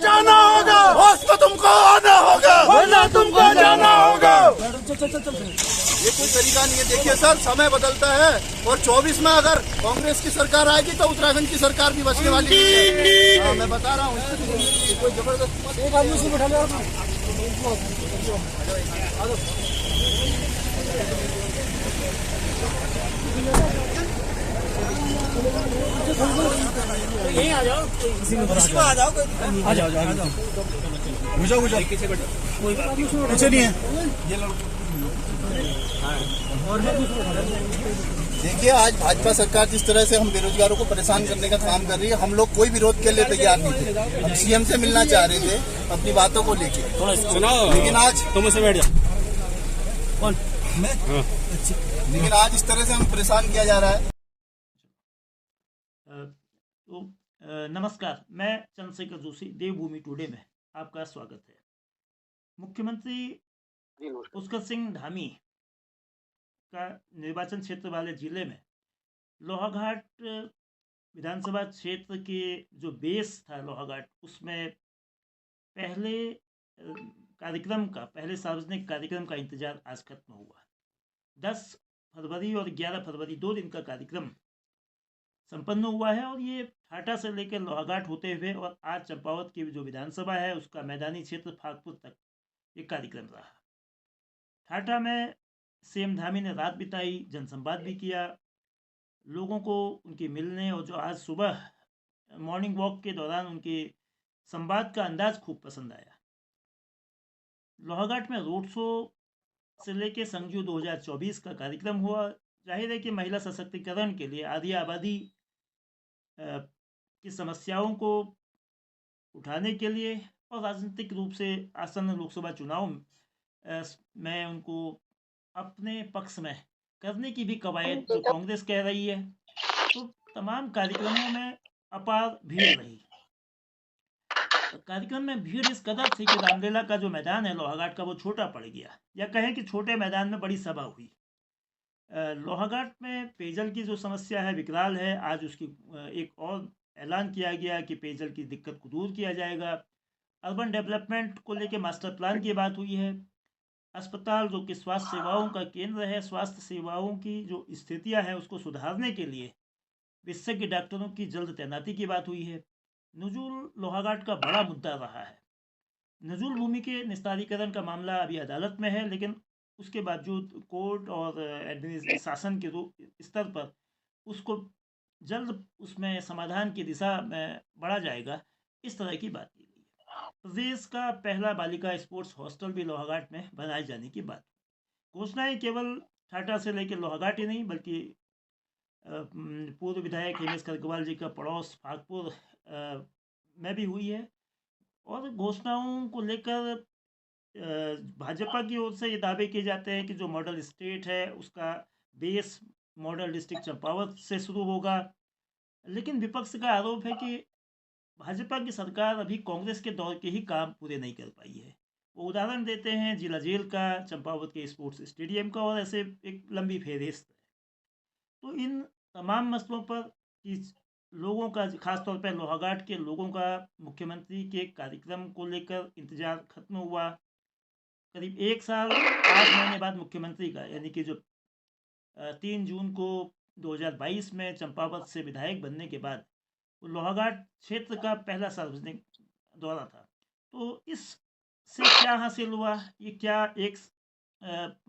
जाना होगा, होश में तुमको आना होगा, वरना तुमको जाना होगा। ये कोई तरीका नहीं है। देखिए सर, समय बदलता है और 24 में अगर कांग्रेस की सरकार आएगी तो उत्तराखंड की सरकार भी बचने वाली नहीं है। हाँ, मैं बता रहा हूँ, कोई जबरदस्ती एक आदमी से बैठा लो। यहीं आ जाओ, आ जाओ, आ जाओ, आ जाओ, घुसो घुसो, कोई बात नहीं है। देखिए, आज भाजपा सरकार जिस तरह से हम बेरोजगारों को परेशान करने का काम कर रही है, हम लोग कोई विरोध के लिए तैयार नहीं थे। हम सीएम से मिलना चाह रहे थे अपनी बातों को लेके, लेकिन आज तुम से बैठ जाओ। कौन मैं? लेकिन आज इस तरह से हम परेशान किया जा रहा है। नमस्कार, मैं चंद्रशेखर जोशी, देवभूमि टुडे में आपका स्वागत है। मुख्यमंत्री पुष्कर सिंह धामी का निर्वाचन क्षेत्र वाले जिले में लोहाघाट विधानसभा क्षेत्र के जो बेस था लोहाघाट, उसमें पहले सार्वजनिक कार्यक्रम का इंतजार आज खत्म हुआ। 10 फरवरी और 11 फरवरी 2 दिन का कार्यक्रम संपन्न हुआ है और ये ठाठा से लेकर लोहाघाट होते हुए और आज चंपावत की जो विधानसभा है उसका मैदानी क्षेत्र फागपुर तक ये कार्यक्रम रहा। ठाठा में सीएम धामी ने रात बिताई, जनसंवाद भी किया, लोगों को उनके मिलने और जो आज सुबह मॉर्निंग वॉक के दौरान उनके संवाद का अंदाज खूब पसंद आया। लोहाघाट में रोड शो से लेके संजू 2024 का कार्यक्रम हुआ। जाहिर है कि महिला सशक्तिकरण के लिए आधी आबादी की समस्याओं को उठाने के लिए और राजनीतिक रूप से आसन्न लोकसभा चुनाव में उनको अपने पक्ष में करने की भी कवायद जो कांग्रेस कह रही है, तो तमाम कार्यक्रमों में अपार भीड़ रही। कार्यक्रम में भीड़ इस कदर थी कि रामलीला का जो मैदान है लोहाघाट का, वो छोटा पड़ गया, या कहें कि छोटे मैदान में बड़ी सभा हुई। लोहाघाट में पेयजल की जो समस्या है विकराल है। आज उसकी एक और ऐलान किया गया कि पेयजल की दिक्कत को दूर किया जाएगा। अर्बन डेवलपमेंट को लेकर मास्टर प्लान की बात हुई है। अस्पताल जो कि स्वास्थ्य सेवाओं का केंद्र है, स्वास्थ्य सेवाओं की जो स्थितियां हैं उसको सुधारने के लिए विशेषज्ञ डॉक्टरों की जल्द तैनाती की बात हुई है। नजूल लोहाघाट का बड़ा मुद्दा रहा है। नजूल भूमि के निस्तारीकरण का मामला अभी अदालत में है, लेकिन उसके बावजूद कोर्ट और शासन के स्तर पर उसको जल्द उसमें समाधान की दिशा में बढ़ा जाएगा, इस तरह की बात की गई है। प्रदेश का पहला बालिका स्पोर्ट्स हॉस्टल भी लोहाघाट में बनाए जाने की बात। घोषणाएं केवल ठाठा से लेकर लोहाघाट ही नहीं, बल्कि पूर्व विधायक हिमेश खरगवाल जी का पड़ोस फागपुर में भी हुई है। और घोषणाओं को लेकर भाजपा की ओर से ये दावे किए जाते हैं कि जो मॉडल स्टेट है उसका बेस मॉडल डिस्ट्रिक्ट चंपावत से शुरू होगा, लेकिन विपक्ष का आरोप है कि भाजपा की सरकार अभी कांग्रेस के दौर के ही काम पूरे नहीं कर पाई है। वो उदाहरण देते हैं जिला जेल का, चंपावत के स्पोर्ट्स स्टेडियम का, और ऐसे एक लंबी फेहरिस्त है। तो इन तमाम मसलों पर कि लोगों का, खासतौर पर लोहाघाट के लोगों का मुख्यमंत्री के कार्यक्रम को लेकर इंतजार खत्म हुआ। करीब 1 साल 8 महीने बाद मुख्यमंत्री का, यानी कि जो 3 जून को 2022 में चंपावत से विधायक बनने के बाद लोहाघाट क्षेत्र का पहला सार्वजनिक दौरा था। तो इससे क्या हासिल हुआ, ये क्या 1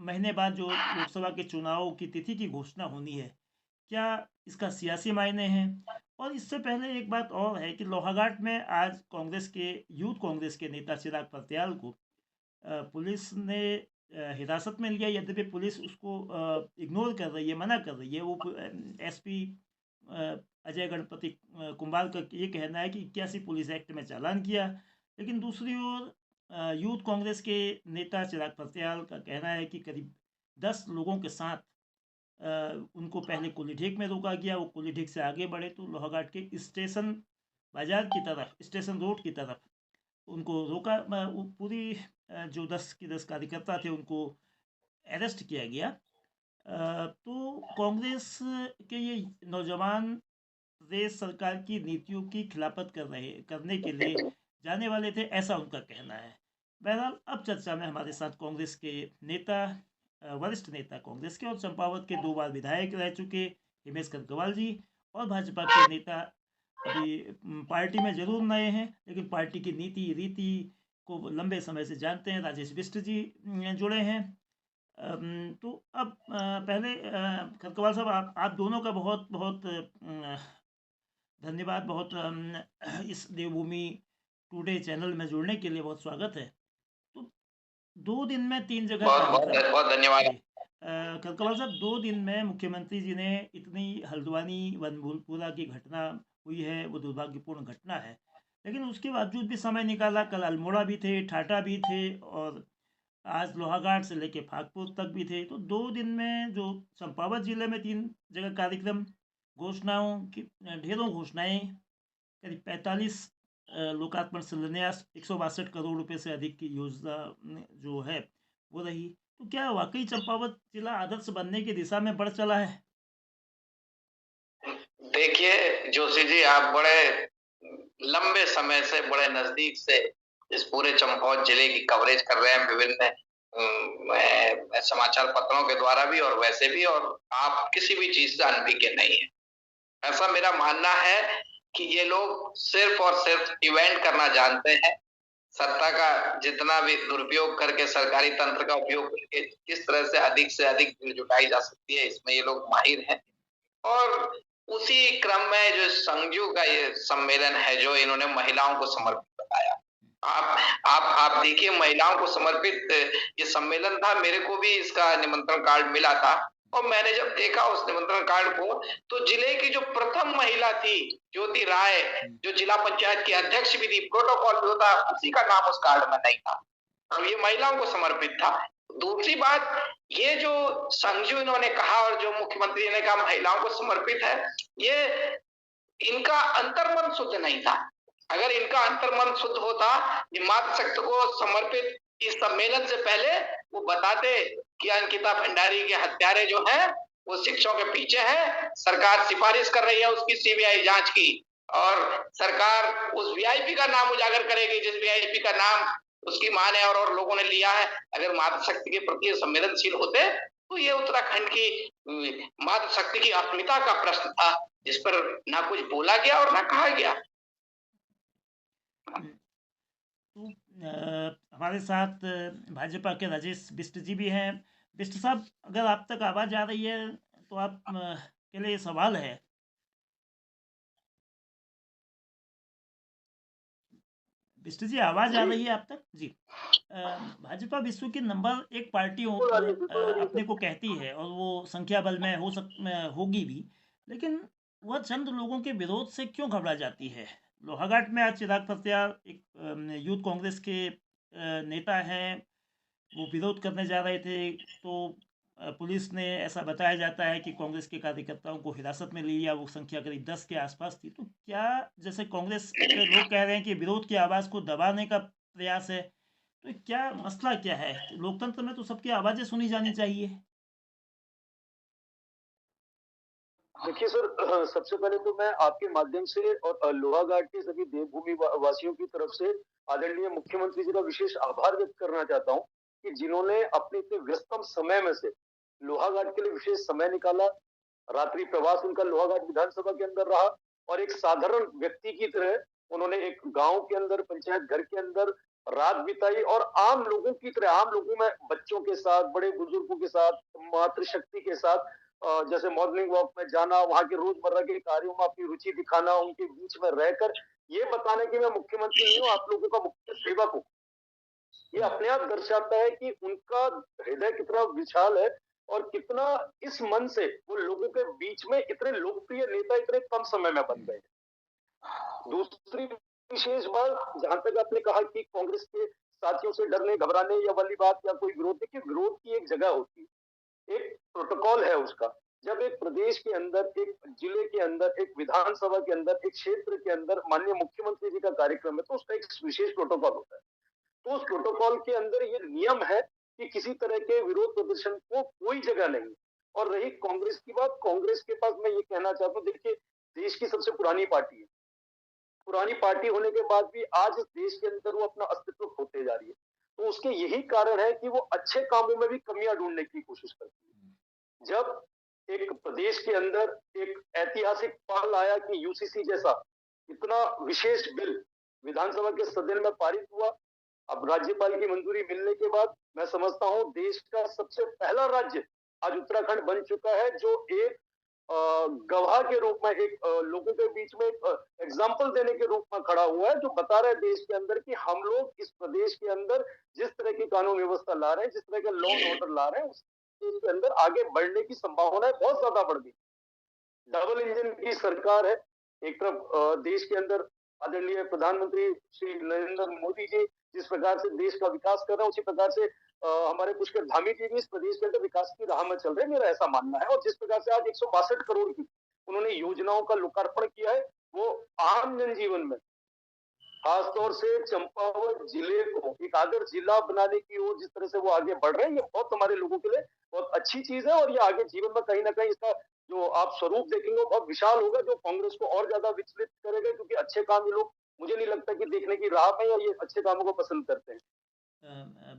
महीने बाद जो लोकसभा के चुनाव की तिथि की घोषणा होनी है, क्या इसका सियासी मायने हैं? और इससे पहले एक बात और है कि लोहाघाट में आज यूथ कांग्रेस के नेता चिराग फर्त्याल को पुलिस ने हिरासत में लिया। यद्यपि पुलिस उसको इग्नोर कर रही है, मना कर रही है। वो एसपी अजय गणपति कुंभार का ये कहना है कि 81 पुलिस एक्ट में चालान किया, लेकिन दूसरी ओर यूथ कांग्रेस के नेता चिराग फर्त्याल का कहना है कि करीब 10 लोगों के साथ उनको पहले कुलीढेक में रोका गया। वो कुलीढेक से आगे बढ़े तो लोहाघाट के स्टेशन बाजार की तरफ, स्टेशन रोड की तरफ उनको रोका। पूरी जो 10 के 10 कार्यकर्ता थे उनको अरेस्ट किया गया। तो कांग्रेस के ये नौजवान प्रदेश सरकार की नीतियों की खिलाफत करने के लिए जाने वाले थे, ऐसा उनका कहना है। बहरहाल अब चर्चा में हमारे साथ कांग्रेस के नेता, वरिष्ठ नेता कांग्रेस के और चंपावत के 2 बार विधायक रह चुके हिमेश खरगवाल जी, और भाजपा के नेता अभी पार्टी में जरूर नए हैं लेकिन पार्टी की नीति रीति को लंबे समय से जानते हैं, राजेश बिष्ट जी जुड़े हैं। तो अब पहले खरगवाल साहब, आप दोनों का बहुत बहुत धन्यवाद, बहुत इस देवभूमि टुडे चैनल में जुड़ने के लिए बहुत स्वागत है। तो 2 दिन में 3 जगह कार्यक्रम, बहुत धन्यवाद। खरगवाल साहब, 2 दिन में मुख्यमंत्री जी ने इतनी हल्द्वानी वनभूलपुरा की घटना हुई है, वो दुर्भाग्यपूर्ण घटना है, लेकिन उसके बावजूद भी समय निकाला। कल अल्मोड़ा भी थे, ठाठा भी थे, और आज लोहाघाट से लेके फागपुर तक भी थे। तो 2 दिन में जो चंपावत जिले में 3 जगह कार्यक्रम, घोषणाओं की ढेरों घोषणाएं, करीब 45 लोकार्पण शिलान्यास, 162 करोड़ रुपए से अधिक की योजना जो है वो रही। तो क्या वाकई चंपावत जिला आदर्श बनने की दिशा में बढ़ चला है? देखिए जोशी जी, आप बड़े लंबे समय से, बड़े नजदीक से इस पूरे चंपावत जिले की कवरेज कर रहे हैं, विभिन्न समाचार पत्रों के द्वारा भी और वैसे भी, और आप किसी भी चीज से अनभिज्ञ नहीं है। ऐसा मेरा मानना है कि ये लोग सिर्फ और सिर्फ इवेंट करना जानते हैं। सत्ता का जितना भी दुरुपयोग करके, सरकारी तंत्र का उपयोग करके किस तरह से अधिक भीड़ जुटाई जा सकती है, इसमें ये लोग माहिर हैं। और उसी क्रम में जो संजू का ये सम्मेलन है, जो इन्होंने महिलाओं को समर्पित बताया, आप देखिए, महिलाओं को समर्पित ये सम्मेलन था। मेरे को भी इसका निमंत्रण कार्ड मिला था, और मैंने जब देखा उस निमंत्रण कार्ड को, तो जिले की जो प्रथम महिला थी, ज्योति राय, जो जिला पंचायत की अध्यक्ष भी थी, प्रोटोकॉल जो था उसी का नाम उस कार्ड में नहीं था, और ये महिलाओं को समर्पित था। दूसरी बात, ये जो संजू इन्होंने कहा और जो मुख्यमंत्री ने कहा महिलाओं को समर्पित है, ये इनका अंतर्मन शुद्ध नहीं था। अगर इनका अंतर्मन शुद्ध होता, ये मातृशक्ति को समर्पित इस सम्मेलन से पहले वो बताते कि अंकिता भंडारी के हत्यारे जो हैं वो शिक्षकों के पीछे हैं, सरकार सिफारिश कर रही है उसकी सीबीआई जांच की, और सरकार उस वीआईपी का नाम उजागर करेगी जिस वीआईपी का नाम उसकी मां ने और लोगों ने लिया है। अगर मातृशक्ति के प्रति संवेदनशील होते तो ये उत्तराखंड की मातृशक्ति की अस्मिता का प्रश्न था, जिस पर ना कुछ बोला गया और ना कहा गया। तो हमारे साथ भाजपा के राजेश बिष्ट जी भी हैं। बिष्ट साहब, अगर आप तक आवाज आ रही है तो आप के लिए सवाल है। बिष्ट जी, आवाज आ रही है आप तक? जी। भाजपा विश्व की नंबर 1 पार्टी अपने को कहती है, और वो संख्या बल में होगी भी, लेकिन वह चंद लोगों के विरोध से क्यों घबरा जाती है? लोहाघाट में आज चिराग फतेयार, एक यूथ कांग्रेस के नेता हैं, वो विरोध करने जा रहे थे, तो पुलिस ने, ऐसा बताया जाता है कि कांग्रेस के कार्यकर्ताओं को हिरासत में ले लिया। वो संख्या करीब 10 के आसपास थी। तो क्या, जैसे कांग्रेस के लोग कह रहे हैं कि विरोध की आवाज़ को दबाने का प्रयास है, तो क्या मसला क्या है? लोकतंत्र में तो सबकी आवाज़ें सुनी जानी चाहिए। देखिए सर, सबसे पहले तो मैं आपके माध्यम से और लोहाघाट के सभी देवभूमि वासियों की तरफ से आदरणीय मुख्यमंत्री जी का विशेष आभार व्यक्त करना चाहता हूं कि जिन्होंने अपने इतने व्यस्तम समय में से लोहाघाट के लिए विशेष समय निकाला। रात्रि प्रवास उनका लोहाघाट विधानसभा के अंदर रहा, और एक साधारण व्यक्ति की तरह उन्होंने एक गांव के अंदर, पंचायत घर के अंदर रात बिताई, और आम लोगों की तरह, आम लोगों में, बच्चों के साथ, बड़े बुजुर्गों के साथ, मातृशक्ति के साथ, जैसे मॉर्निंग वॉक में जाना, वहां के रोजमर्रा के कार्यों में अपनी रुचि दिखाना, उनके बीच में रहकर ये बताने कि मैं मुख्यमंत्री नहीं हूँ, आप लोगों का मुख्य सेवक हूँ, ये अपने आप दर्शाता है कि उनका हृदय कितना विशाल है और कितना इस मन से वो लोगों के बीच में इतने लोकप्रिय नेता इतने कम समय में बन गए। दूसरी विशेष बात, जहां तक आपने कहा कि कांग्रेस के साथियों से डरने घबराने या वाली बात या कोई विरोध, देखिए विरोध की एक जगह होती है, एक प्रोटोकॉल है उसका। जब एक प्रदेश के अंदर, एक जिले के अंदर, एक विधानसभा के अंदर, एक क्षेत्र के अंदर माननीय मुख्यमंत्री जी का कार्यक्रम है, तो उसका एक विशेष प्रोटोकॉल होता है। तो उस प्रोटोकॉल के अंदर ये नियम है कि किसी तरह के विरोध प्रदर्शन को कोई जगह नहीं। और रही कांग्रेस की बात, कांग्रेस के पास मैं ये कहना चाहता हूँ, देखिए देश की सबसे पुरानी पार्टी है, पुरानी पार्टी होने के बाद भी आज इस देश के अंदर वो अपना अस्तित्व खोते जा रही है। तो उसके यही कारण है कि वो अच्छे कामों में भी कमियां ढूंढने की कोशिश करती है। जब एक प्रदेश के अंदर एक ऐतिहासिक पल आया कि यूसीसी जैसा इतना विशेष बिल विधानसभा के सदन में पारित हुआ, अब राज्यपाल की मंजूरी मिलने के बाद मैं समझता हूं देश का सबसे पहला राज्य आज उत्तराखंड बन चुका है जो एक गवाह के रूप में एक लोगों के बीच में एक एग्जाम्पल देने के रूप में खड़ा हुआ है, जो बता रहा है देश के अंदर कि हम लोग इस प्रदेश के अंदर जिस तरह की कानून व्यवस्था ला रहे हैं, जिस तरह का लॉ एंड ऑर्डर ला रहे हैं, उस देश के अंदर आगे बढ़ने की संभावनाएं बहुत ज्यादा बढ़ गई। डबल इंजन की सरकार है, एक तरफ देश के अंदर आदरणीय प्रधानमंत्री श्री नरेंद्र मोदी जी जिस प्रकार से देश का विकास कर रहे हैं, उसी प्रकार से हमारे पुष्कर धामी जी भी इस प्रदेश के अंदर विकास की राह में चल रहे हैं, मेरा ऐसा मानना है। और जिस प्रकार से आज 162 करोड़ की उन्होंने योजनाओं का लोकार्पण किया है, वो आम जनजीवन में खासतौर से चंपावत जिले को एक आदर्श जिला बनाने की ओर जिस तरह से वो आगे बढ़ रहे हैं, ये बहुत हमारे लोगों के लिए बहुत अच्छी चीज है। और ये आगे जीवन में कहीं ना कहीं इसका जो आप स्वरूप देखेंगे बहुत विशाल होगा, जो कांग्रेस को और ज्यादा विचलित करेगा, क्योंकि अच्छे काम ये लोग मुझे नहीं लगता कि देखने की राह में या ये अच्छे कामों को पसंद करते हैं।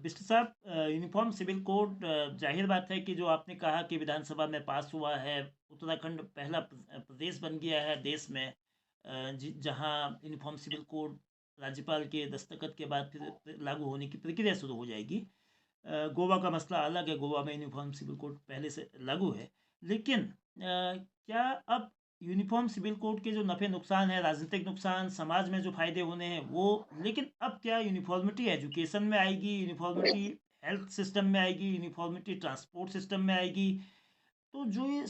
बिष्ट साहब, यूनिफॉर्म सिविल कोड, जाहिर बात है कि जो आपने कहा कि विधानसभा में पास हुआ है, उत्तराखंड पहला प्रदेश बन गया है देश में जहां यूनिफॉर्म सिविल कोड राज्यपाल के दस्तखत के बाद फिर लागू होने की प्रक्रिया शुरू हो जाएगी। गोवा का मसला अलग है, गोवा में यूनिफॉर्म सिविल कोड पहले से लागू है, लेकिन क्या अब यूनिफॉर्म सिविल कोड के जो नफ़े नुकसान है, राजनीतिक नुकसान, समाज में जो फायदे होने हैं वो, लेकिन अब क्या यूनिफॉर्मिटी एजुकेशन में आएगी, यूनिफॉर्मिटी हेल्थ सिस्टम में आएगी, यूनिफॉर्मिटी ट्रांसपोर्ट सिस्टम में आएगी, तो जो ये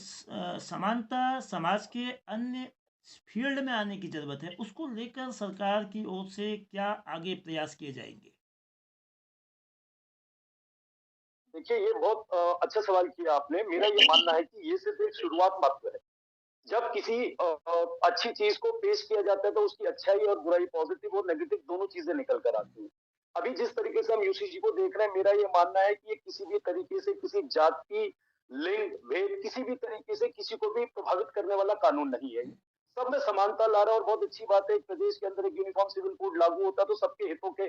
समानता समाज के अन्य फील्ड में आने की ज़रूरत है, उसको लेकर सरकार की ओर से क्या आगे प्रयास किए जाएंगे? देखिए, ये बहुत अच्छा सवाल किया आपने। मेरा ये मानना है कि ये सिर्फ एक शुरुआत मात्र है। जब किसी अच्छी चीज को पेश किया जाता है तो उसकी अच्छाई और बुराई, पॉजिटिव और नेगेटिव दोनों चीजें निकल कर आती हैं। अभी जिस तरीके से हम यूसीसी को देख रहे हैं, मेरा ये मानना है कि ये किसी भी तरीके से किसी जाति, लिंग, भेद, किसी भी तरीके से किसी को भी प्रभावित करने वाला कानून नहीं है। सब में समानता ला रहा है और बहुत अच्छी बात है। प्रदेश के अंदर एक यूनिफॉर्म सिविल कोड लागू होता तो सबके हितों के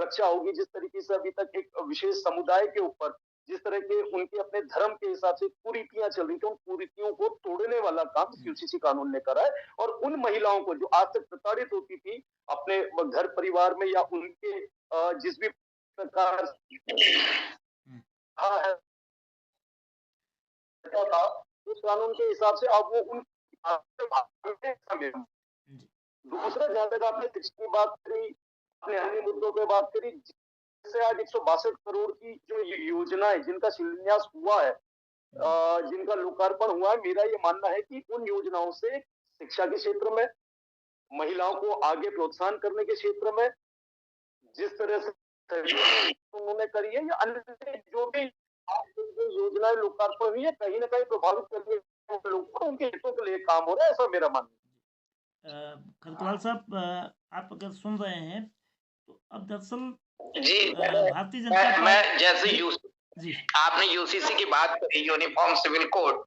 रक्षा होगी। जिस तरीके से अभी तक एक विशेष समुदाय के ऊपर जिस तरह के उनके अपने धर्म के हिसाब से कुरीतियां चल रही थी, उन कुरीतियों को तोड़ने वाला काम यूसीसी कानून ने करा है। और उन महिलाओं को जो आज तक प्रताड़ित होती थी अपने घर परिवार में या उनके जिस भी प्रकार था उस कानून के हिसाब से अब वो उन दूसरा, जहां तक आपने शिक्षा की बात करी, अपने अन्य मुद्दों पे बात करी, से आज 162 करोड़ की जो योजनाएं जिनका शिलान्यास हुआ है, जिनका लोकार्पण हुआ है, मेरा ये मानना है कि उन योजनाओं से शिक्षा के क्षेत्र में, महिलाओं को आगे प्रोत्साहन करने के क्षेत्र में जिस तरह से उन्होंने करी है, या अन्य जो भी योजनाएं लोकार्पण हुई है, कहीं ना कहीं प्रभावित करने लोगों को उनके हितों के लिए काम हो रहा है, ऐसा मेरा मानना है। खरकवाल साहब, आप अगर सुन रहे हैं तो अब दरअसल जी, भारतीय जनता मैं जैसे जी आपने यूसीसी की बात करी, यूनिफॉर्म सिविल कोड,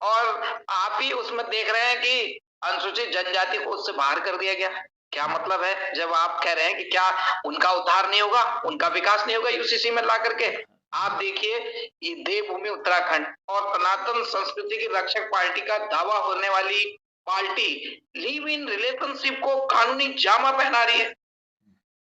और आप ही उसमें देख रहे हैं कि अनुसूचित जनजाति को उससे बाहर कर दिया गया। क्या मतलब है जब आप कह रहे हैं कि क्या उनका उद्धार नहीं होगा, उनका विकास नहीं होगा यूसीसी में ला करके? आप देखिए, ये देवभूमि उत्तराखंड और सनातन संस्कृति की रक्षक पार्टी का दावा होने वाली पार्टी लिव इन रिलेशनशिप को कानूनी जामा पहना रही है।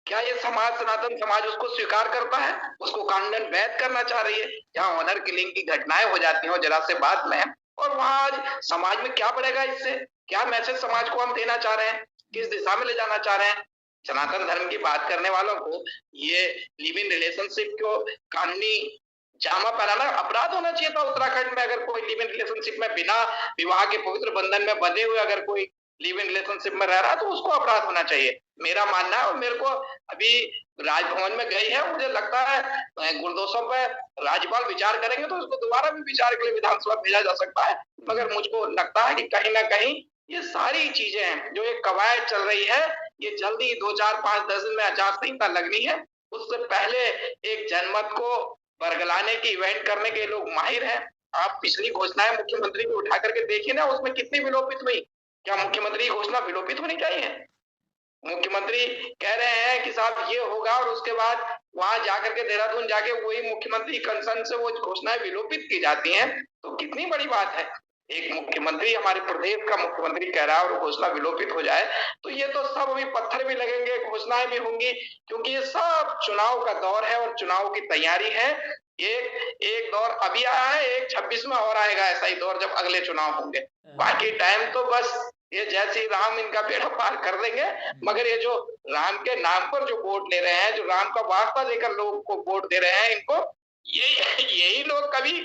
क्या ये समाज, सनातन समाज उसको स्वीकार करता है? उसको कानूनन वैध करना चाह रही है। जहां ऑनर किलिंग की घटनाएं हो जाती हैं जरा से बाद में, और वहां आज समाज में क्या बढ़ेगा इससे? क्या मैसेज समाज को हम देना चाह रहे हैं? किस दिशा में ले जाना चाह रहे हैं? सनातन धर्म की बात करने वालों को ये लिव इन रिलेशनशिप को कानूनी जामा पहनाना अपराध होना चाहिए था उत्तराखंड में। अगर कोई लिव इन रिलेशनशिप में बिना विवाह के पवित्र बंधन में बंधे हुए अगर कोई लिव इन रिलेशनशिप में रह रहा है तो उसको अपराध होना चाहिए, मेरा मानना है। और मेरे को अभी राजभवन में गई है, मुझे लगता है गुरदोषों पे राज्यपाल विचार करेंगे तो उसको दोबारा भी विचार के लिए विधानसभा भेजा जा सकता है। मगर मुझको लगता है कि कहीं ना कहीं ये सारी चीजें जो एक कवायद चल रही है, ये जल्दी 2, 4, 5, 10 दिन में आचार संहिता लगनी है, उससे पहले एक जनमत को बरगलाने की इवेंट करने के लोग माहिर हैं। आप पिछली घोषणाएं मुख्यमंत्री को उठा करके देखिए ना, उसमें कितनी विलोपित हुई। क्या मुख्यमंत्री की घोषणा विलोपित होनी चाहिए? मुख्यमंत्री कह रहे हैं कि साहब ये होगा, और उसके बाद वहां जाकर के देहरादून जाके वही मुख्यमंत्री कंसर्न से वो घोषणाएं विलोपित की जाती हैं, तो कितनी बड़ी बात है। एक मुख्यमंत्री, हमारे प्रदेश का मुख्यमंत्री कह रहा है और घोषणा विलोपित हो जाए, तो ये तो सब अभी पत्थर भी लगेंगे, घोषणाएं भी होंगी, क्योंकि ये सब चुनाव का दौर है और चुनाव की तैयारी है। एक दौर अभी आया है, एक 26 में और आएगा ऐसा ही दौर, जब अगले चुनाव होंगे। बाकी टाइम तो बस ये जय श्री राम इनका बेड़ा पार कर देंगे, मगर ये जो राम के नाम पर जो वोट ले रहे हैं, जो राम का वास्ता देकर लोगों को वोट दे रहे हैं, इनको यही लोग कभी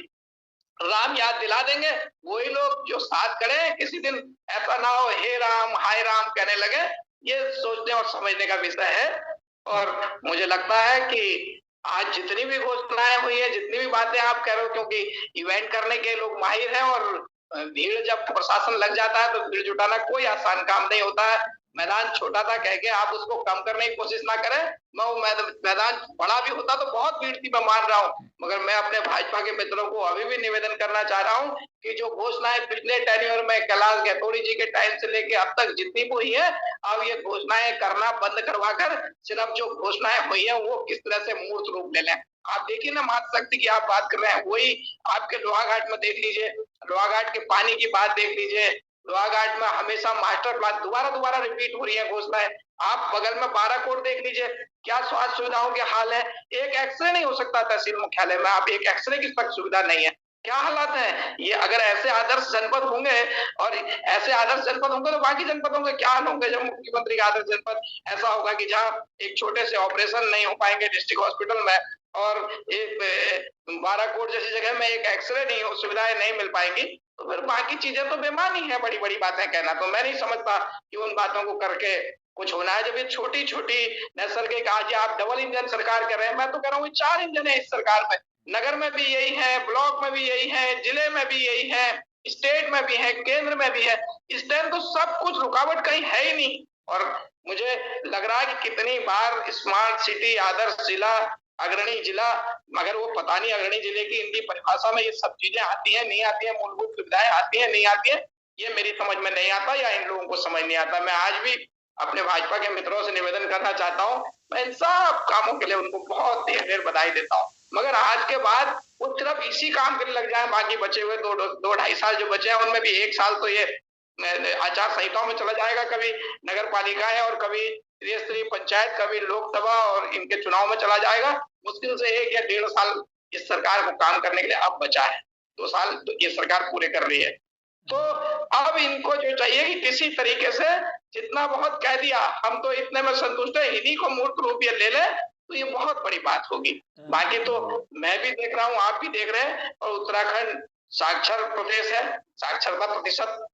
राम याद दिला देंगे। वही लोग जो साथ खड़े हैं, किसी दिन ऐसा ना हो हे राम हाय राम कहने लगे। ये सोचने और समझने का विषय है। और मुझे लगता है कि आज जितनी भी घोषणाएं हुई है, जितनी भी बातें आप कह रहे हो, क्योंकि इवेंट करने के लोग माहिर हैं, और भीड़ जब प्रशासन लग जाता है तो भीड़ जुटाना कोई आसान काम नहीं होता है। मैदान छोटा था कह के आप उसको कम करने की कोशिश ना करें। मैं वो मैदान बड़ा भी होता तो बहुत भीड़ थी, मैं मान रहा हूँ, मगर मैं अपने भाजपा के मित्रों को अभी भी निवेदन करना चाह रहा हूँ कि जो घोषणाएं पिछले टेन्योर में कैलाश गैतोड़ी जी के टाइम से लेके अब तक जितनी हुई है, अब ये घोषणाएं करना बंद करवा कर सिर्फ जो घोषणाएं हुई है वो किस तरह से मूर्त रूप ले लें। आप देखिए ना, मातृशक्ति की आप बात कर रहे हैं, वही आपके लोहाघाट में देख लीजिए, लोहाघाट के पानी की बात देख लीजिए। लोहाघाट में हमेशा मास्टर प्लान दोबारा रिपीट हो रही है घोषणाएं। आप बगल में बाराकोट देख लीजिए, क्या स्वास्थ्य सुविधाओं के हाल है। एक एक्सरे नहीं हो सकता तहसील मुख्यालय में, आप एक एक्सरे की तक सुविधा नहीं है। क्या हालात है ये। अगर ऐसे आदर्श जनपद होंगे और ऐसे आदर्श जनपद होंगे तो बाकी जनपदों के क्या हाल होंगे। जब मुख्यमंत्री का आदर्श जनपद ऐसा होगा कि जहाँ एक छोटे से ऑपरेशन नहीं हो पाएंगे डिस्ट्रिक्ट हॉस्पिटल में, और एक बाराकोट जैसी जगह में एक एक्सरे नहीं हो, सुविधाएं नहीं मिल पाएंगी, तो फिर बाकी चीजें तो बेमानी है। बड़ी बड़ी बातें कहना, तो मैं नहीं समझता कि उन बातों को करके कुछ होना है। जब ये छोटी छोटी नैसर्गिक, आज आप डबल इंजन सरकार कर रहे हैं, मैं तो कह रहा हूँ 4 इंजन है इस सरकार में। नगर में भी यही है, ब्लॉक में भी यही है, जिले में भी यही है, स्टेट में भी है, केंद्र में भी है। इस टाइम तो सब कुछ रुकावट कहीं है ही नहीं। और मुझे लग रहा है कि कितनी बार स्मार्ट सिटी, आदर्श जिला, अग्रणी जिला, मगर वो पता नहीं अग्रणी जिले की इनकी परिभाषा में ये सब चीजें आती हैं नहीं आती है, मूलभूत सुविधाएं आती हैं नहीं आती है, ये मेरी समझ में नहीं आता, या इन लोगों को समझ नहीं आता। मैं आज भी अपने भाजपा के मित्रों से निवेदन करना चाहता हूँ, मैं इन सब कामों के लिए उनको बहुत ढेर बधाई देता हूँ, मगर आज के बाद वो सिर्फ इसी काम के लिए लग जाए। बाकी बचे हुए 2-2.5 साल जो बचे हैं, उनमें भी 1 साल तो ये आचार संहिताओं में चला जाएगा, कभी नगर पालिकाएं और कभी त्रिस्तरीय पंचायत, कभी लोकसभा और इनके चुनाव में चला जाएगा। मुश्किल से 1 या 1.5 साल इस सरकार को काम करने के लिए अब बचा है। 2 साल तो ये सरकार पूरे कर रही है, तो अब इनको जो चाहिए कि किसी तरीके से जितना बहुत कह दिया, हम तो इतने में संतुष्ट है, इन्हीं को मूर्त रूप ये ले ले तो ये बहुत बड़ी बात होगी। बाकी तो मैं भी देख रहा हूँ, आप भी देख रहे हैं, और उत्तराखंड साक्षर प्रदेश है, साक्षरता प्रतिशत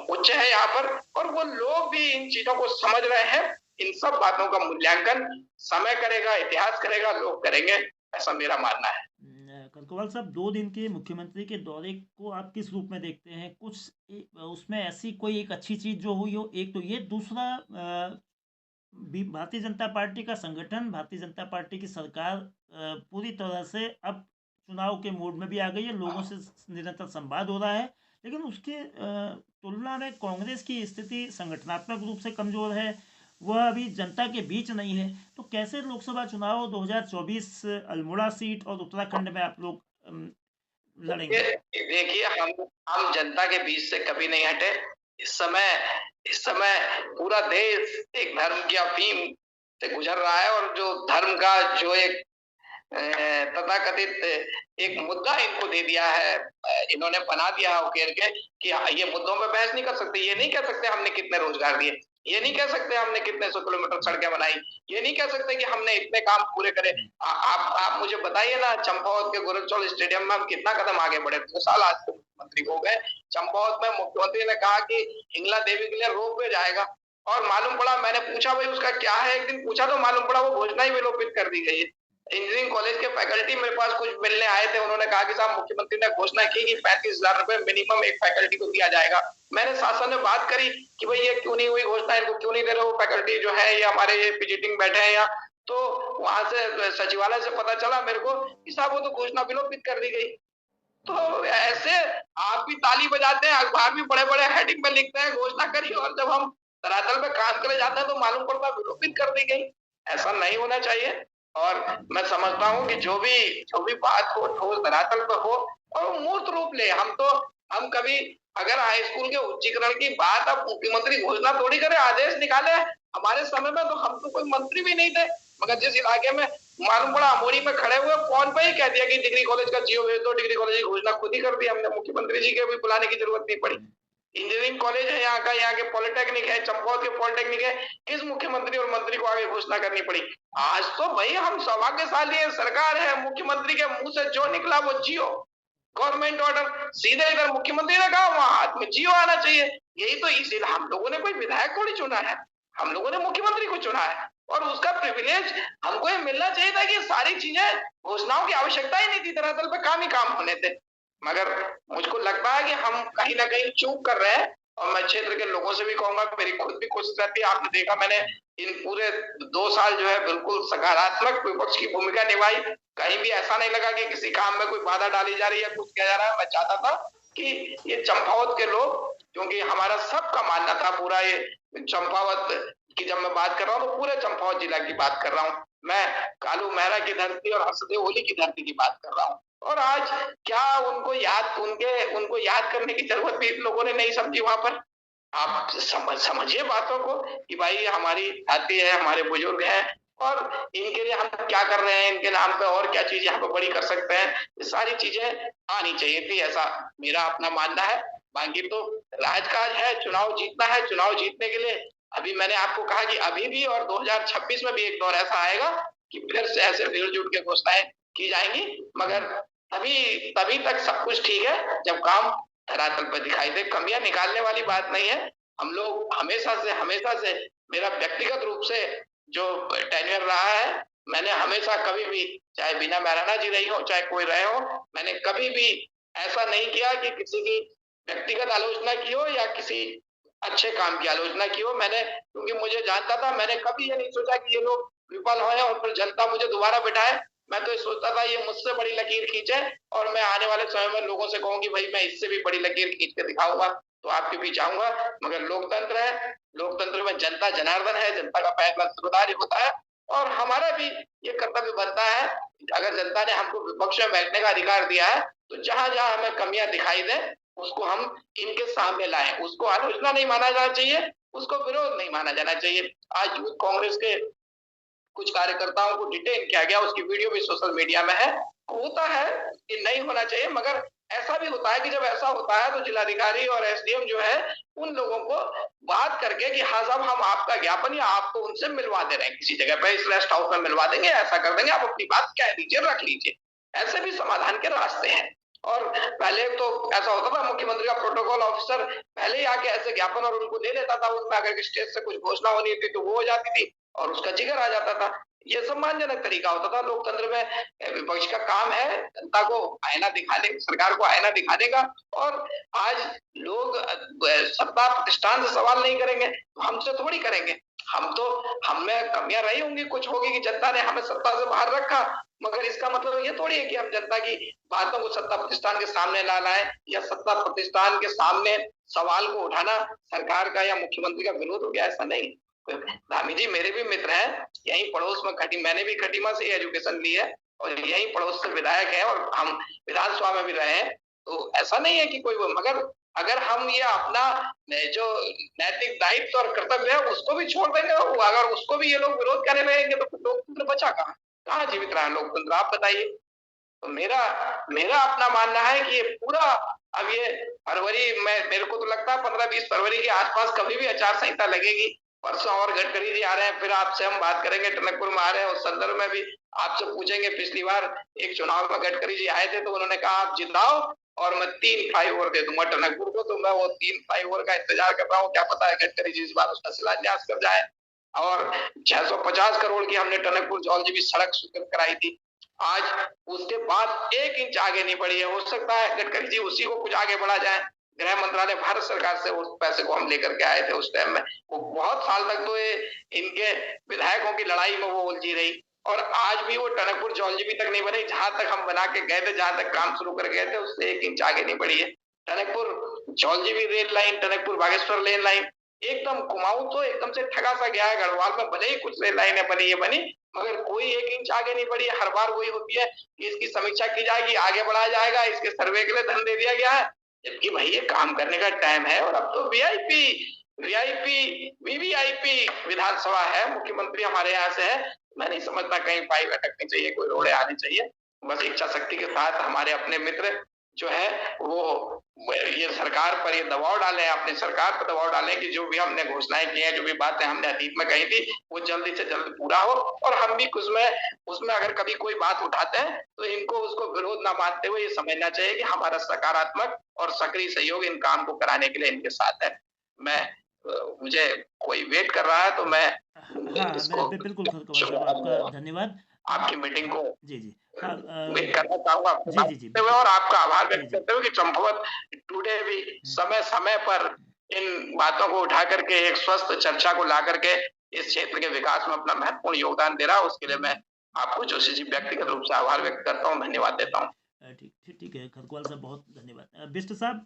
उच्च है यहाँ पर, और वो लोग भी इन चीजों को समझ रहे हैं। इन सब बातों का मूल्यांकन समय करेगा, इतिहास करेगा, लोग करेंगे, ऐसा मेरा मानना है। कनकवाल साहब, 2 दिन के मुख्यमंत्री के दौरे को आप किस रूप में देखते हैं? कुछ उसमें ऐसी कोई एक अच्छी चीज जो हुई हो, एक तो ये, दूसरा भारतीय जनता पार्टी का संगठन, भारतीय जनता पार्टी की सरकार पूरी तरह से अब चुनाव के मोड में भी आ गई है, लोगों से निरंतर संवाद हो रहा है, लेकिन उसके तुलना में कांग्रेस की स्थिति संगठनात्मक रूप से कमजोर है, वह अभी जनता के बीच नहीं है। तो कैसे लोकसभा चुनाव 2024 अल्मोड़ा सीट और उत्तराखंड में आप लोग लड़ेंगे? देखिए, हम जनता के बीच से कभी नहीं हटे। इस समय पूरा देश एक धर्म की अफीम से गुजर रहा है, और जो धर्म का जो एक तथाकथित एक मुद्दा इनको दे दिया है, इन्होंने बना दिया है उकेर के कि ये मुद्दों पे बहस नहीं कर सकते। ये नहीं कह सकते हमने कितने रोजगार दिए, ये नहीं कह सकते हमने कितने 100 किलोमीटर सड़कें बनाई, ये नहीं कह सकते कि हमने इतने काम पूरे करे। आप मुझे बताइए ना, चंपावत के गोरखचौड़ स्टेडियम में हम कितना कदम आगे बढ़े। 2 साल आज तो मुख्यमंत्री हो गए। चंपावत में मुख्यमंत्री ने कहा कि हिंगला देवी के लिए रोपवे जाएगा, और मालूम पड़ा, मैंने पूछा भाई उसका क्या है, एक दिन पूछा तो मालूम पड़ा वो घोषणा ही विलोपित कर दी गई है। इंजीनियरिंग कॉलेज के फैकल्टी मेरे पास कुछ मिलने आए थे, उन्होंने कहा कि साहब मुख्यमंत्री ने घोषणा की कि 35,000 रुपए मिनिमम एक फैकल्टी को दिया जाएगा। मैंने शासन में बात करी कि भाई ये क्यों नहीं हुई घोषणा, इनको क्यों नहीं दे रहे हो फैकल्टी जो है, ये हमारे ये विजिटिंग बैठे हैं यहाँ। तो वहां से सचिवालय से पता चला मेरे को कि साहब वो तो घोषणा विलोपित कर दी गई। तो ऐसे आप भी ताली बजाते हैं, अखबार भी बड़े बड़े हेडिंग में लिखते हैं घोषणा करी, और जब हम धरातल पे काम करे जाते हैं तो मालूम पड़ता है विलोपित कर दी गई। ऐसा नहीं होना चाहिए। और मैं समझता हूँ कि जो भी बात हो ठोस धरातल पर हो और वो मूर्त रूप ले। हम कभी अगर हाई स्कूल के उच्चीकरण की बात, अब मुख्यमंत्री घोषणा थोड़ी करे, आदेश निकाले। हमारे समय में तो हम तो कोई मंत्री भी नहीं थे, मगर जिस इलाके में मालूम पड़ा अमोरी में खड़े हुए फोन पे ही कह दिया कि डिग्री कॉलेज का जियो भेज दो, डिग्री कॉलेज की घोषणा खुद ही कर दी हमने, मुख्यमंत्री जी के भी बुलाने की जरूरत नहीं पड़ी। इंजीनियरिंग कॉलेज है यहाँ का, यहाँ के पॉलिटेक्निक है, चंपावत के पॉलिटेक्निक है, किस मुख्यमंत्री और मंत्री को आगे घोषणा करनी पड़ी? आज तो भाई हम सौभाग्यशाली है, सरकार है, मुख्यमंत्री के मुंह से जो निकला वो जियो, गवर्नमेंट ऑर्डर सीधे इधर मुख्यमंत्री ने कहा वहां हाथ में जियो आना चाहिए। यही तो, इसीलिए हम लोगों ने कोई विधायक थोड़ी चुना है, हम लोगों ने मुख्यमंत्री को चुना है और उसका प्रिविलेज हमको ये मिलना चाहिए था कि सारी चीजें, घोषणाओं की आवश्यकता ही नहीं थी, धरातल पे काम ही काम होने थे। मगर मुझको लगता है कि हम कहीं ना कहीं चूक कर रहे हैं। और मैं क्षेत्र के लोगों से भी कहूंगा, मेरी खुद भी कोशिश रहती है। आपने देखा मैंने इन पूरे 2 साल जो है बिल्कुल सकारात्मक विपक्ष की भूमिका निभाई। कहीं भी ऐसा नहीं लगा कि किसी काम में कोई बाधा डाली जा रही है, कुछ किया जा रहा है। मैं चाहता था कि ये चंपावत के लोग, क्योंकि हमारा सबका मानना था, पूरा ये चंपावत की जब मैं बात कर रहा हूँ तो पूरे चंपावत जिला की बात कर रहा हूँ, मैं कालू मेहरा की धरती और हर्षदेव ओली की धरती की बात कर रहा हूँ। और आज क्या उनको याद करने की जरूरत भी इन लोगों ने नहीं समझी वहां पर? आप समझिए बातों को कि भाई हमारी धरती है, हमारे बुजुर्ग हैं और इनके लिए हम क्या कर रहे हैं, इनके नाम पे और क्या चीज यहाँ पे बड़ी कर सकते हैं, ये सारी चीजें आनी चाहिए थी, ऐसा मेरा अपना मानना है। बाकी तो राजकाज है, चुनाव जीतना है, चुनाव जीतने के लिए अभी मैंने आपको कहा कि अभी भी और 2026 में भी एक दौर ऐसा आएगा कि फिर से ऐसे भीड़ जुट के घोषणाएं की जाएंगी। मगर तभी तक सब कुछ ठीक है जब काम धरातल पर दिखाई दे। कमियां निकालने वाली बात नहीं है। हम लोग हमेशा से मेरा व्यक्तिगत रूप से जो टेन्योर रहा है, मैंने हमेशा कभी भी, चाहे बीना महाराणा जी रही हो चाहे कोई रहे हो, मैंने कभी भी ऐसा नहीं किया कि किसी की व्यक्तिगत आलोचना की हो या किसी अच्छे काम की आलोचना की हो। मैंने, क्योंकि मुझे जानता था, मैंने कभी ये नहीं सोचा कि ये लोग विफल हो और फिर जनता मुझे दोबारा बिठाए। मैं तो ये सोचता था ये मुझसे बड़ी लकीर खींचे और मैं आने वाले समय में लोगों से कहूँ कि भाई मैं इससे भी बड़ी लकीर खींच के दिखाऊंगा तो आपके पीछे आऊंगा। मगर लोकतंत्र है, लोकतंत्र में जनता जनार्दन है, जनता का फैसला सर्वदारी होता है और हमारा भी ये कर्तव्य बनता है, अगर जनता ने हमको विपक्ष में बैठने का अधिकार दिया है तो जहां जहां हमें कमियां दिखाई दे उसको हम इनके सामने लाएं। उसको आलोचना नहीं माना जाना चाहिए, उसको विरोध नहीं माना जाना चाहिए। आज यूथ कांग्रेस के कुछ कार्यकर्ताओं को डिटेन किया गया, उसकी वीडियो भी सोशल मीडिया में है। होता है कि नहीं होना चाहिए, मगर ऐसा भी होता है कि जब ऐसा होता है तो जिलाधिकारी और एसडीएम जो है उन लोगों को बात करके कि हाँ साहब हम आपका ज्ञापन या आपको उनसे मिलवा दे रहे हैं किसी जगह पे, इस रेस्ट हाउस में मिलवा देंगे, ऐसा कर देंगे, आप अपनी बात कह दीजिए, रख लीजिए। ऐसे भी समाधान के रास्ते हैं। और पहले तो ऐसा होता था, मुख्यमंत्री का प्रोटोकॉल ऑफिसर पहले ही आके ऐसे ज्ञापन और उनको दे देता था, उसमें अगर स्टेज से कुछ घोषणा होनी थी तो वो हो जाती थी और उसका जिक्र आ जाता था। ये सम्मानजनक तरीका होता था। लोकतंत्र में विपक्ष का काम है जनता को आईना दिखाने, सरकार को आईना दिखाने का। और आज लोग सत्ता प्रतिष्ठान से सवाल नहीं करेंगे तो हमसे थोड़ी करेंगे। हम में कमियां रही होंगी, कुछ होगी कि जनता ने हमें सत्ता से बाहर रखा, मगर इसका मतलब ये थोड़ी है कि हम जनता की बातों को सत्ता प्रतिष्ठान के सामने ला लाए या सत्ता प्रतिष्ठान के सामने सवाल को उठाना सरकार का या मुख्यमंत्री का विरोध हो गया, ऐसा नहीं। धामी जी मेरे भी मित्र हैं, यहीं पड़ोस में मैंने भी खटीमा से एजुकेशन ली है और यहीं पड़ोस से विधायक है और हम विधानसभा में भी रहे हैं, तो ऐसा नहीं है कि कोई, मगर अगर हम ये अपना जो नैतिक दायित्व और कर्तव्य है उसको भी छोड़ देंगे, अगर उसको भी ये लोग विरोध करने लगेंगे तो लोकतंत्र बचा कहाँ जीवित रहा लोकतंत्र, आप बताइए। तो मेरा अपना मानना है कि ये पूरा, अब ये फरवरी में मेरे को तो लगता है 15-20 फरवरी के आसपास कभी भी आचार संहिता लगेगी। परसों और गडकरी जी आ रहे हैं, फिर आपसे हम बात करेंगे, टनकपुर में आ रहे हैं, उस संदर्भ में भी आपसे पूछेंगे। पिछली बार एक चुनाव में गडकरी जी आए थे तो उन्होंने कहा आप जिताओ और मैं 3 फ्लाईओवर दे दूंगा टनकपुर को, तो मैं वो 3 फ्लाईओवर का इंतजार कर रहा हूँ। क्या पता है गडकरी जी इस बार उसका शिलान्यास कर जाए। और 650 करोड़ की हमने टनकपुर जौलजीबी सड़क स्वीकृत कराई थी, आज उसके बाद 1 इंच आगे नहीं बढ़ी है। हो सकता है गडकरी जी उसी को कुछ आगे बढ़ा जाए। गृह मंत्रालय भारत सरकार से उस पैसे को हम लेकर के आए थे उस टाइम में, वो बहुत साल तक तो ये इनके विधायकों की लड़ाई में वो उलझी रही और आज भी वो टनकपुर जौलजीबी तक नहीं बनी। जहां तक हम बना के गए थे, जहां तक काम शुरू कर गए थे, उससे 1 इंच आगे नहीं बढ़ी है। Tanakpur Jauljibi rail line, Tanakpur Bageshwar rail line, एकदम कुमाऊं तो एकदम से ठगा सा गया है। गढ़वाल में भले ही कुछ लाइनें बनी ये बनी, मगर कोई 1 इंच आगे नहीं बढ़ी है। हर बार वही होती है कि इसकी समीक्षा की जाएगी, आगे बढ़ाया जाएगा, इसके सर्वे के लिए धन दे दिया गया है। जबकि भाई ये काम करने का टाइम है और अब तो वीआईपी, वीवीआईपी विधानसभा है, मुख्यमंत्री हमारे यहाँ से है। मैं नहीं समझता कहीं पाई भटकनी चाहिए, कोई रोड़े आनी चाहिए। बस इच्छा शक्ति के साथ हमारे अपने मित्र जो है वो ये सरकार पर ये दबाव डालें, अपनी सरकार पर दबाव डालें कि जो भी हमने घोषणाएं की हैं, जो भी बातें हमने अतीत में कही थी, वो जल्दी से जल्द पूरा हो। और हम भी उसमें अगर कभी कोई बात उठाते हैं तो इनको उसको विरोध ना मानते हुए ये समझना चाहिए कि हमारा सकारात्मक और सक्रिय सहयोग इन काम को कराने के लिए इनके साथ है। मुझे कोई वेट कर रहा है तो मैं हाँ, बिल्कुल खरकवाल साहब, आपका धन्यवाद। आपकी मीटिंग को जी जी हाँ, वेट करना चाहूंगा आपसे जी बात जी जी करते हुए और आपका आभार जी व्यक्त जी करते हुए कि चंपावत टुडे भी समय समय पर इन बातों को उठा करके एक स्वस्थ चर्चा को ला करके इस क्षेत्र के विकास में अपना महत्वपूर्ण योगदान दे रहा है। उसके लिए मैं आपको जोशी जी व्यक्तिगत रूप से आभार व्यक्त करता हूँ, धन्यवाद देता हूँ। ठीक है खरकवाल साहब, बहुत धन्यवाद। बिष्ट साहब,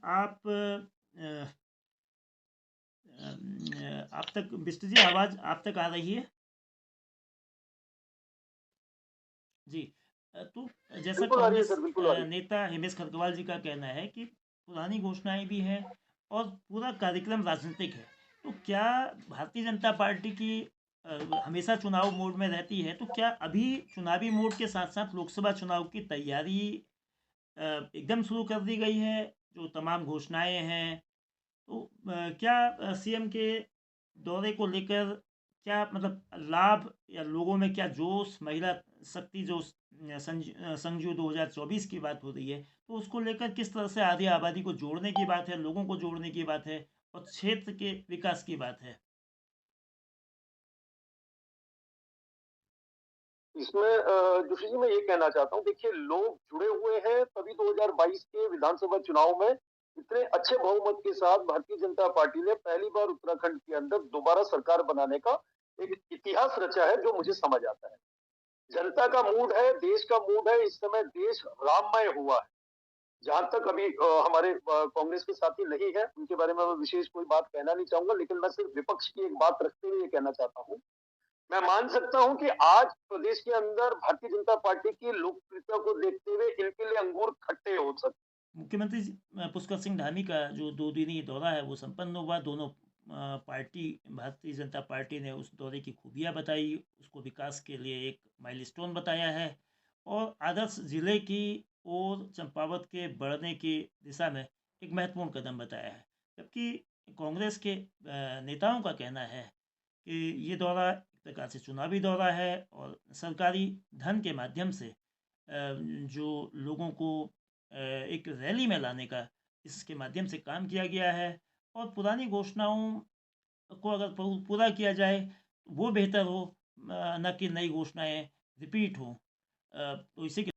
आप तक बिष्ट जी आवाज आप तक आ रही है? जी। तो जैसा बिल्कुल आ रही है कांग्रेस सर, बिल्कुल आ रही है। नेता हिमेश खरकवाल जी का कहना है कि पुरानी घोषणाएं भी हैं और पूरा कार्यक्रम राजनीतिक है, तो क्या भारतीय जनता पार्टी की हमेशा चुनाव मोड में रहती है, तो क्या अभी चुनावी मोड के साथ साथ लोकसभा चुनाव की तैयारी एकदम शुरू कर दी गई है? जो तमाम घोषणाएं हैं, तो क्या सीएम के दौरे को लेकर क्या मतलब लाभ या लोगों में क्या जोश, महिला शक्ति जो संजू 2024 की बात हो रही है, तो उसको लेकर किस तरह से आधी आबादी को जोड़ने की बात है, लोगों को जोड़ने की बात है और क्षेत्र के विकास की बात है? इसमें जोशी जी मैं ये कहना चाहता हूँ, देखिए लोग जुड़े हुए हैं, तभी 2022 के विधानसभा चुनाव में इतने अच्छे बहुमत के साथ भारतीय जनता पार्टी ने पहली बार उत्तराखंड के अंदर दोबारा सरकार बनाने का एक इतिहास रचा है, जो मुझे समझ आता है। जनता का मूड है, देश का मूड है, इस समय देश राममय हुआ है। जहां तक अभी हमारे कांग्रेस के साथी नहीं है, उनके बारे में मैं विशेष कोई बात कहना नहीं चाहूंगा, लेकिन मैं सिर्फ विपक्ष की एक बात रखते हुए ये कहना चाहता हूँ, मैं मान सकता हूं कि आज प्रदेश के अंदर भारतीय जनता पार्टी की लोकप्रियता को देखते हुए इनके लिए अंगूर खट्टे हो सकते। मुख्यमंत्री पुष्कर सिंह धामी का जो 2 दिनी दौरा है वो संपन्न हुआ। दोनों पार्टी, भारतीय जनता पार्टी ने उस दौरे की खूबियां बताई, उसको विकास के लिए एक माइलस्टोन बताया है और आदर्श जिले की और चंपावत के बढ़ने की दिशा में एक महत्वपूर्ण कदम बताया है। जबकि कांग्रेस के नेताओं का कहना है कि ये दौरा एक प्रकार से चुनावी दौरा है और सरकारी धन के माध्यम से जो लोगों को एक रैली में लाने का इसके माध्यम से काम किया गया है और पुरानी घोषणाओं को अगर पूरा किया जाए वो बेहतर हो, न कि नई घोषणाएं रिपीट हो। तो इसी के